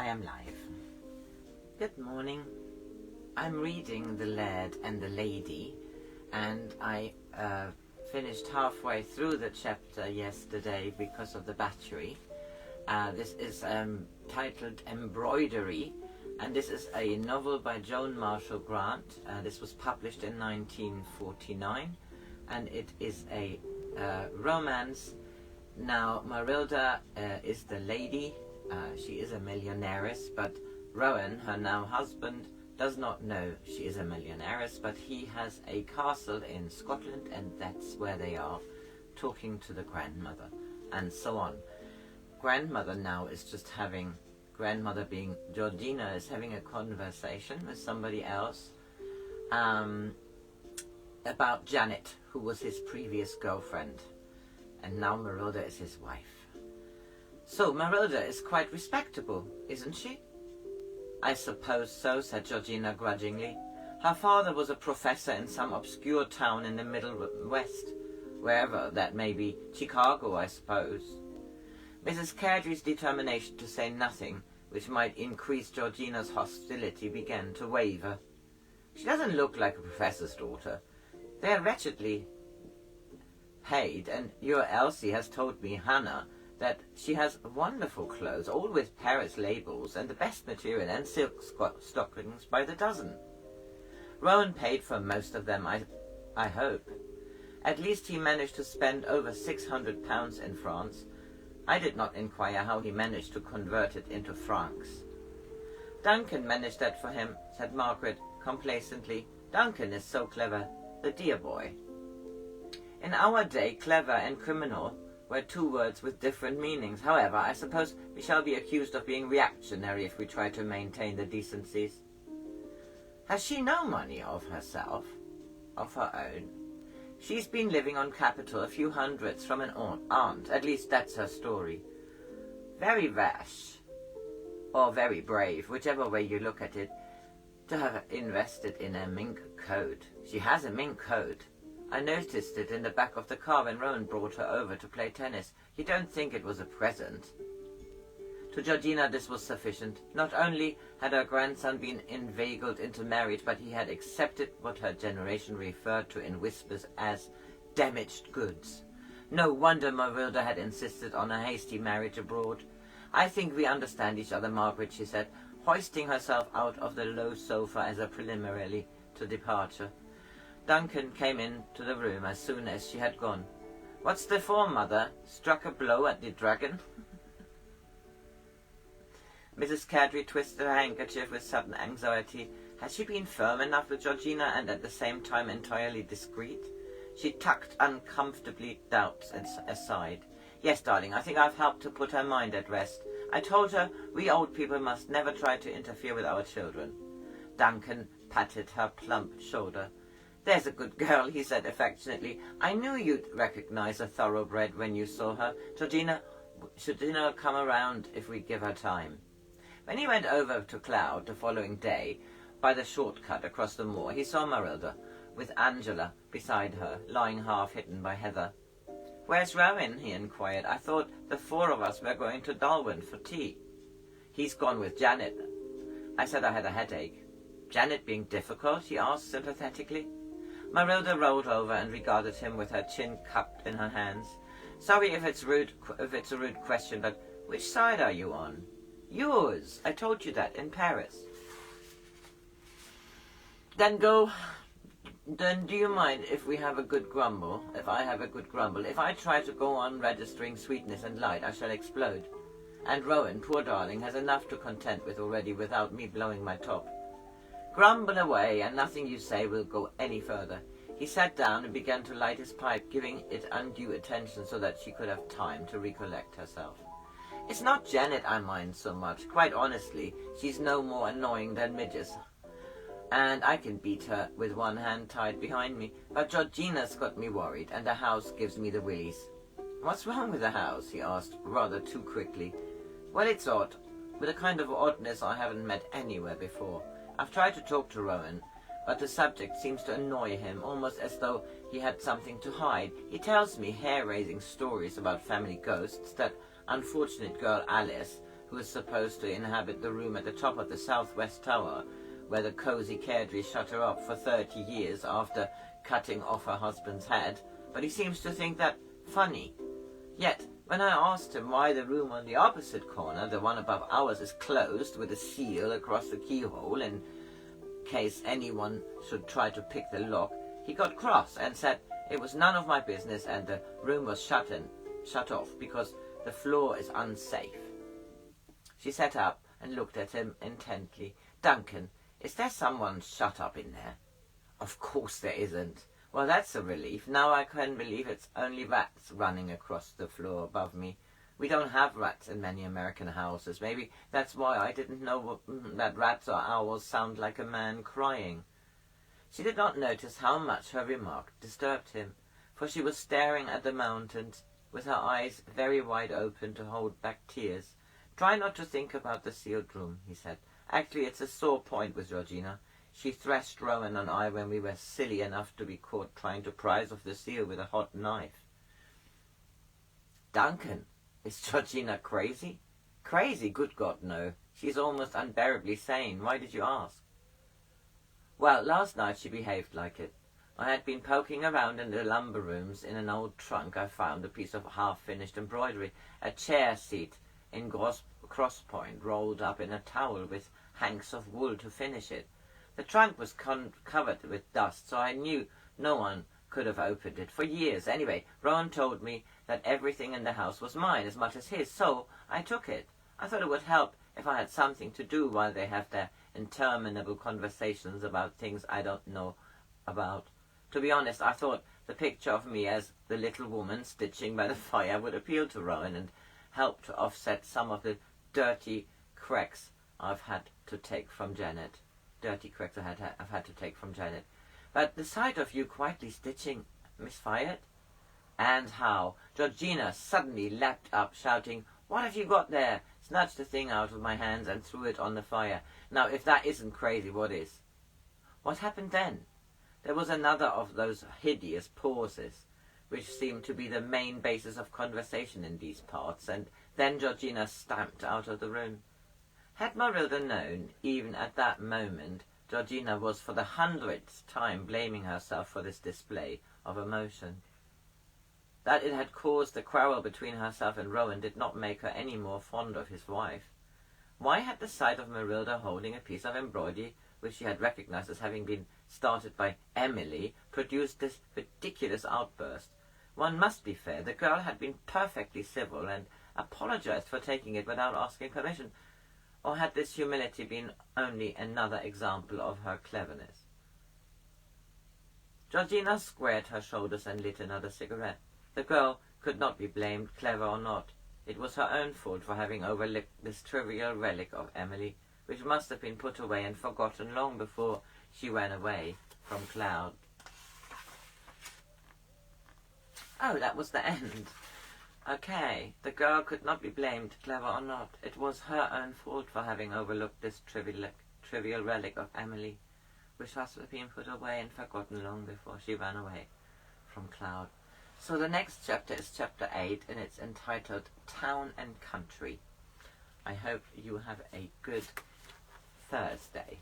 I am live. Good morning. I'm reading The Laird and the Lady, and I finished halfway through the chapter yesterday because of the battery. This is titled Embroidery, and this is a novel by Joan Marshall Grant. This was published in 1949, and it is a romance. Now, Marylda is the lady. She is a millionaires, but Rowan, her now husband, does not know she is a millionaires, but he has a castle in Scotland, and that's where they are, talking to the grandmother, and so on. Grandmother now is just having, grandmother being Georgina, is having a conversation with somebody else about Janet, who was his previous girlfriend, and now Marylda is his wife. So Marylda is quite respectable, isn't she? I suppose so, said Georgina grudgingly. Her father was a professor in some obscure town in the Middle West, wherever that may be. Chicago, I suppose. Mrs. Cardry's determination to say nothing which might increase Georgina's hostility began to waver. She doesn't look like a professor's daughter. They're wretchedly paid, and your Elsie has told me, Hannah, that she has wonderful clothes, all with Paris labels, and the best material, and silk stockings by the dozen. Rowan paid for most of them, I hope. At least he managed to spend over £600 in France. I did not inquire how he managed to convert it into francs. Duncan managed that for him, said Margaret complacently. Duncan is so clever, the dear boy. In our day, clever and criminal were two words with different meanings. However, I suppose we shall be accused of being reactionary if we try to maintain the decencies. Has she no money of herself, of her own? She's been living on capital, a few hundreds from an aunt. At least that's her story. Very rash, or very brave, whichever way you look at it, to have invested in a mink coat. She has a mink coat. I noticed it in the back of the car when Rowan brought her over to play tennis. You don't think it was a present? To Georgina this was sufficient. Not only had her grandson been inveigled into marriage, but he had accepted what her generation referred to in whispers as damaged goods. No wonder Marylda had insisted on a hasty marriage abroad. I think we understand each other, Margaret, she said, hoisting herself out of the low sofa as a preliminary to departure. Duncan came into the room as soon as she had gone. What's the form, Mother? Struck a blow at the dragon? Mrs. Cardry twisted her handkerchief with sudden anxiety. Had she been firm enough with Georgina and at the same time entirely discreet? She tucked uncomfortably doubts aside. Yes, darling, I think I've helped to put her mind at rest. I told her we old people must never try to interfere with our children. Duncan patted her plump shoulder. There's a good girl, he said affectionately. I knew you'd recognize a thoroughbred when you saw her. Georgina should come around if we give her time. When he went over to Cloud the following day, by the shortcut across the moor, he saw Marylda, with Angela beside her, lying half-hidden by heather. Where's Rowan? He inquired. I thought the four of us were going to Darwin for tea. He's gone with Janet. I said I had a headache. Janet being difficult? He asked sympathetically. Marylda rolled over and regarded him with her chin cupped in her hands. Sorry if it's a rude question, but which side are you on? Yours. I told you that in Paris. Then do you mind if we have a good grumble? If I have a good grumble? If I try to go on registering sweetness and light, I shall explode. And Rowan, poor darling, has enough to contend with already without me blowing my top. Grumble away, and nothing you say will go any further. He sat down and began to light his pipe, giving it undue attention so that she could have time to recollect herself. It's not Janet I mind so much. Quite honestly, she's no more annoying than Midges, and I can beat her with one hand tied behind me. But Georgina's got me worried, and the house gives me the willies. What's wrong with the house? He asked, rather too quickly. Well, it's odd, with a kind of oddness I haven't met anywhere before. I've tried to talk to Rowan, but the subject seems to annoy him, almost as though he had something to hide. He tells me hair-raising stories about family ghosts, that unfortunate girl Alice, who was supposed to inhabit the room at the top of the southwest tower, where the cozy Cairdry shut her up for 30 years after cutting off her husband's head, but he seems to think that funny. Yet, when I asked him why the room on the opposite corner, the one above ours, is closed with a seal across the keyhole in case anyone should try to pick the lock, he got cross and said it was none of my business and the room was shut off because the floor is unsafe. She sat up and looked at him intently. "Duncan, is there someone shut up in there?" "Of course there isn't." "Well, that's a relief. Now I can believe it's only rats running across the floor above me. We don't have rats in many American houses. Maybe that's why I didn't know that rats or owls sound like a man crying." She did not notice how much her remark disturbed him, for she was staring at the mountains with her eyes very wide open to hold back tears. "Try not to think about the sealed room," he said. "Actually, it's a sore point with Georgina. She thrashed Rowan and I when we were silly enough to be caught trying to prise off the seal with a hot knife." "Duncan, is Georgina crazy?" "Crazy? Good God, no. She's almost unbearably sane. Why did you ask?" "Well, last night she behaved like it. I had been poking around in the lumber rooms. In an old trunk I found a piece of half-finished embroidery, a chair seat in cross-point rolled up in a towel with hanks of wool to finish it. The trunk was covered with dust, so I knew no one could have opened it for years. Anyway, Rowan told me that everything in the house was mine as much as his, so I took it. I thought it would help if I had something to do while they have their interminable conversations about things I don't know about. To be honest, I thought the picture of me as the little woman stitching by the fire would appeal to Rowan and help to offset some of the dirty cracks I've had to take from Janet. But the sight of you quietly stitching misfired?" And how? Georgina suddenly leapt up, shouting, "What have you got there?" snatched the thing out of my hands and threw it on the fire. "Now, if that isn't crazy, what is?" What happened then? There was another of those hideous pauses, which seemed to be the main basis of conversation in these parts, and then Georgina stamped out of the room. Had Marylda known, even at that moment, Georgina was for the 100th time blaming herself for this display of emotion. That it had caused the quarrel between herself and Rowan did not make her any more fond of his wife. Why had the sight of Marylda holding a piece of embroidery, which she had recognized as having been started by Emily, produced this ridiculous outburst? One must be fair. The girl had been perfectly civil and apologized for taking it without asking permission. Or had this humility been only another example of her cleverness? Georgina squared her shoulders and lit another cigarette. The girl could not be blamed, clever or not. It was her own fault for having overlooked this trivial relic of Emily, which must have been put away and forgotten long before she ran away from Cloud. Oh, that was the end. Okay, the girl could not be blamed, clever or not. It was her own fault for having overlooked this trivial relic of Emily, which must have been put away and forgotten long before she ran away from Cloud. So the next chapter is chapter 8, and it's entitled Town and Country. I hope you have a good Thursday.